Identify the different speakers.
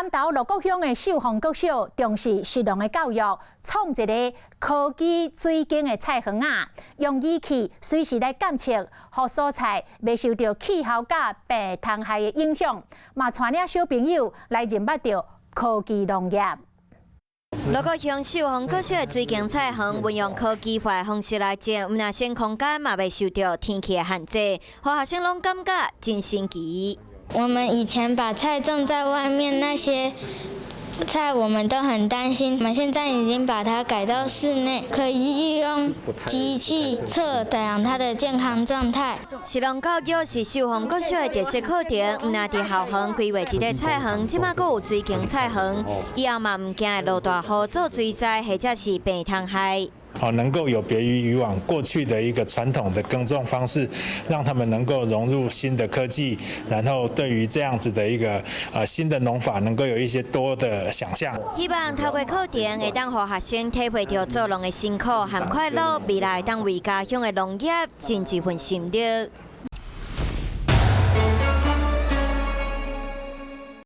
Speaker 1: 南投鹿谷乡的秀峰国小重视实农的教育，创一个科技水耕的菜园啊，用仪器随时来监测，让蔬菜未受到气候甲病虫害的影响，嘛带领小朋友来认捌到科技农业。
Speaker 2: 鹿谷乡秀峰国小的水耕菜园运用科技化的方式来种，唔那生空间嘛未受到天气的限制，让学生拢感觉真新奇。
Speaker 3: 我们以前把菜种在外面，那些菜我们都很担心。我们现在已经把它改到室内，可以用机器测量它的健康状态。
Speaker 2: 实农教育是秀峰国小的特色课程，唔那伫校园规划一个菜园，即马阁有水耕菜园，以后嘛唔惊会落大雨做水灾，或者是病虫害。
Speaker 4: 能够有别于以往过去的一个传统的耕种方式，让他们能够融入新的科技，然后对于这样子的一个新的农法，能够有一些多的想象。
Speaker 2: 希望透过课程会当让学生体会到做农的辛苦和快乐，未来当为家乡的农业尽一份心力。